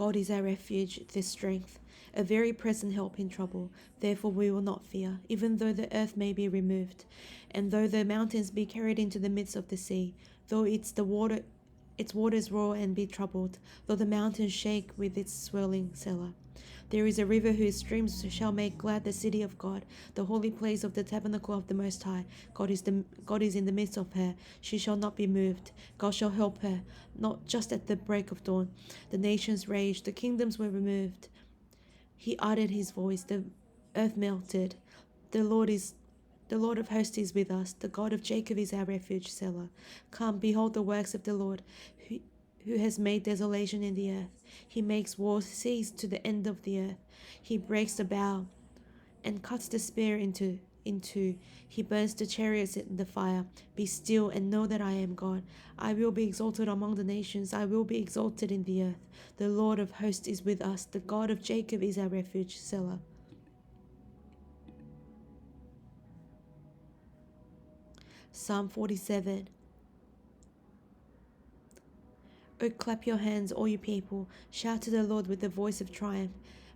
God is our refuge, the strength, a very present help in trouble. Therefore we will not fear, even though the earth may be removed, and though the mountains be carried into the midst of the sea, though its waters roar and be troubled, though the mountains shake with its swelling cellar. There is a river whose streams shall make glad the city of God, the holy place of the tabernacle of the Most High. God is in the midst of her. She shall not be moved. God shall help her, not just at the break of dawn. The nations raged, the kingdoms were removed. He uttered his voice, the earth melted. The Lord of hosts is with us. The God of Jacob is our refuge. Selah. Come, behold the works of the Lord, who has made desolation in the earth. He makes wars cease to the end of the earth. He breaks the bow and cuts the spear in two. He burns the chariots in the fire. Be still and know that I am God. I will be exalted among the nations. I will be exalted in the earth. The Lord of hosts is with us. The God of Jacob is our refuge. Selah. Psalm 47. Oh, clap your hands, all you people. Shout to the Lord with the voice of triumph.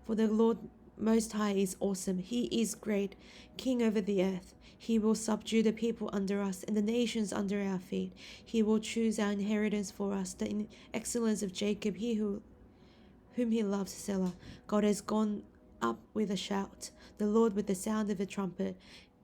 For the Lord Most High is awesome. He is great, King over the earth. He will subdue the people under us and the nations under our feet. He will choose our inheritance for us, the excellence of Jacob, whom he loves. Selah. God has gone up with a shout, the Lord with the sound of a trumpet.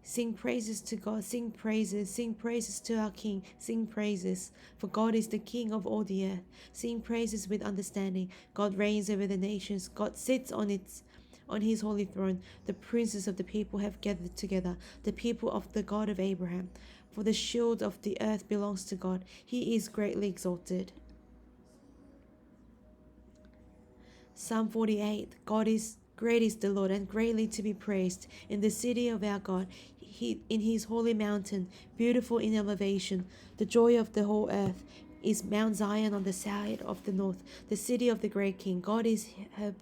Sing praises to God, sing praises to our King, sing praises. For God is the King of all the earth. Sing praises with understanding. God reigns over the nations. God sits on his holy throne. The princes of the people have gathered together, the people of the God of Abraham. For the shield of the earth belongs to God. He is greatly exalted. Psalm 48. Great is the Lord, and greatly to be praised in the city of our God, in his holy mountain, beautiful in elevation. The joy of the whole earth is Mount Zion on the side of the north, the city of the great King. God is her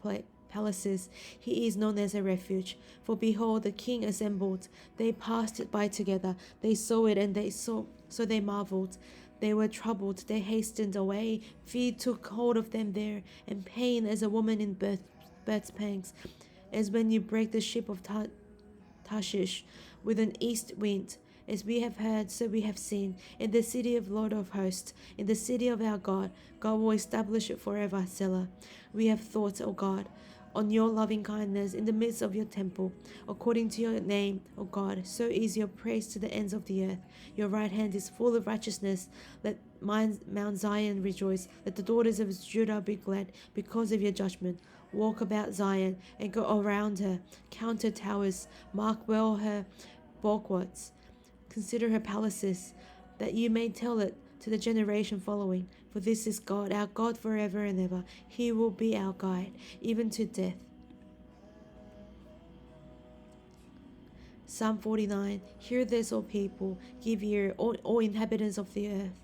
palaces. He is known as a refuge. For behold, the King assembled. They passed it by together. They saw it, and so they marveled. They were troubled. They hastened away. Fear took hold of them there, and pain as a woman in birth's pangs, as when you break the ship of Tarshish with an east wind. As we have heard, so we have seen. In the city of Lord of hosts, in the city of our God, God will establish it forever. Selah. We have thought, O God, on your loving kindness in the midst of your temple. According to your name, O God, so is your praise to the ends of the earth. Your right hand is full of righteousness. Let Mount Zion rejoice. Let the daughters of Judah be glad because of your judgment. Walk about Zion and go around her. Count her towers. Mark well her bulwarks. Consider her palaces, that you may tell it to the generation following. For this is God, our God forever and ever. He will be our guide, even to death. Psalm 49. Hear this, O people. Give ear, all inhabitants of the earth,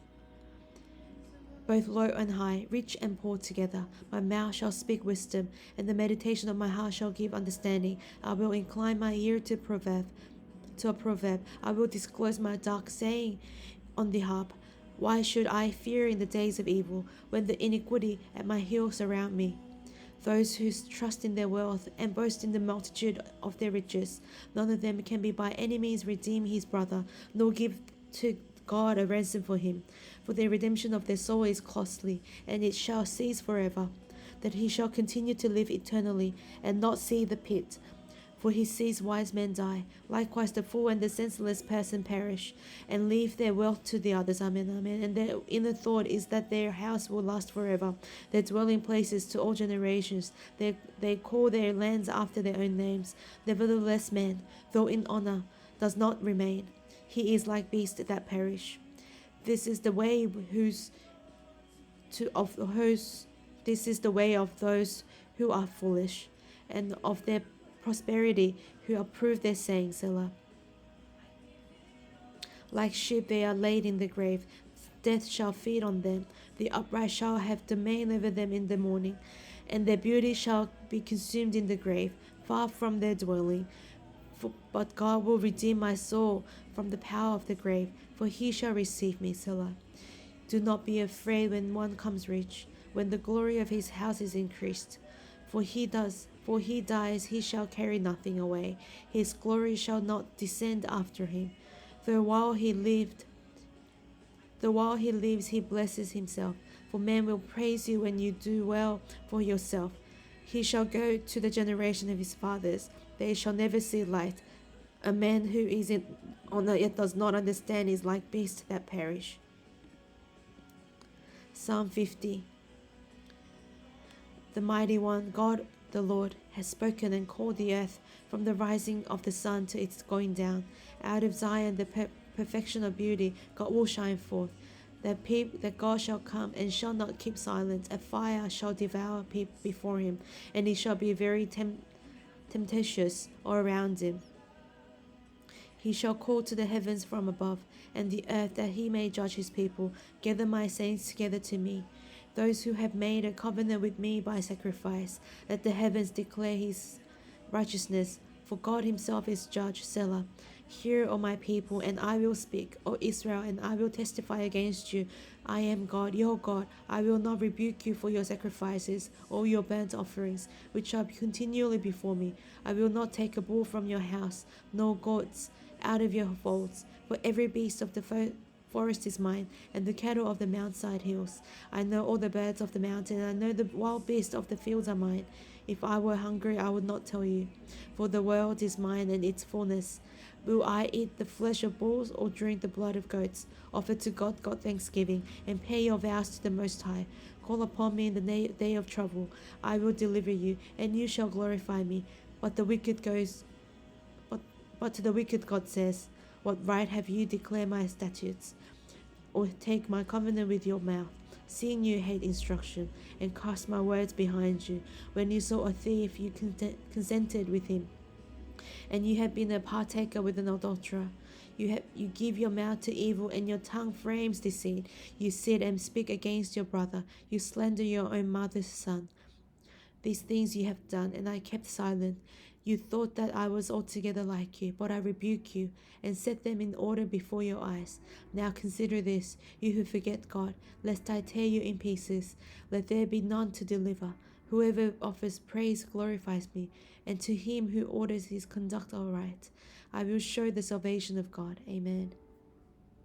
both low and high, rich and poor together. My mouth shall speak wisdom, and the meditation of my heart shall give understanding. I will incline my ear to a proverb. I will disclose my dark saying on the harp. Why should I fear in the days of evil, when the iniquity at my heels surround me? Those who trust in their wealth and boast in the multitude of their riches, none of them can by any means redeem his brother, nor give to God a ransom for him. For the redemption of their soul is costly, and it shall cease forever, that he shall continue to live eternally, and not see the pit. For he sees wise men die. Likewise the fool and the senseless person perish, and leave their wealth to the others. Amen, amen. And their inner thought is that their house will last forever, their dwelling places to all generations. They call their lands after their own names. Nevertheless man, though in honor, does not remain. He is like beasts that perish. This is the way of those who are foolish, and of their prosperity who approve their saying. Selah. Like sheep they are laid in the grave. Death shall feed on them. The upright shall have domain over them in the morning, and their beauty shall be consumed in the grave, far from their dwelling. But God will redeem my soul from the power of the grave, for he shall receive me. Selah. Do not be afraid when one comes rich, when the glory of his house is increased. For he dies, he shall carry nothing away. His glory shall not descend after him. Though while he lives, he blesses himself. For men will praise you when you do well for yourself. He shall go to the generation of his fathers. They shall never see light. A man who is in honor yet does not understand is like beasts that perish. Psalm 50. The Mighty One, God the Lord, has spoken and called the earth from the rising of the sun to its going down. Out of Zion, the perfection of beauty, God will shine forth. That God shall come and shall not keep silence. A fire shall devour before him, and he shall be very tempestuous all around him. He shall call to the heavens from above, and the earth, that he may judge his people. Gather my saints together to me, those who have made a covenant with me by sacrifice. Let the heavens declare his righteousness, for God himself is judge. Selah. Hear, O my people, and I will speak, O Israel, and I will testify against you. I am God, your God. I will not rebuke you for your sacrifices or your burnt offerings, which are continually before me. I will not take a bull from your house, nor goats out of your folds. For every beast of the forest is mine, and the cattle of the mountainside hills. I know all the birds of the mountain, and I know the wild beasts of the fields are mine. If I were hungry, I would not tell you, for the world is mine and its fullness. Will I eat the flesh of bulls or drink the blood of goats? Offer to God thanksgiving, and pay your vows to the Most High. Call upon me in the day of trouble. I will deliver you, and you shall glorify me. But to the wicked God says, what right have you declare my statutes, or take my covenant with your mouth? Seeing you hate instruction, and cast my words behind you. When you saw a thief, you consented with him, and you have been a partaker with an adulterer. You give your mouth to evil, and your tongue frames deceit. You sit and speak against your brother. You slander your own mother's son. These things you have done, and I kept silent. You thought that I was altogether like you, but I rebuke you, and set them in order before your eyes. Now consider this, you who forget God, lest I tear you in pieces. Let there be none to deliver. Whoever offers praise glorifies me, and to him who orders his conduct aright, I will show the salvation of God. Amen.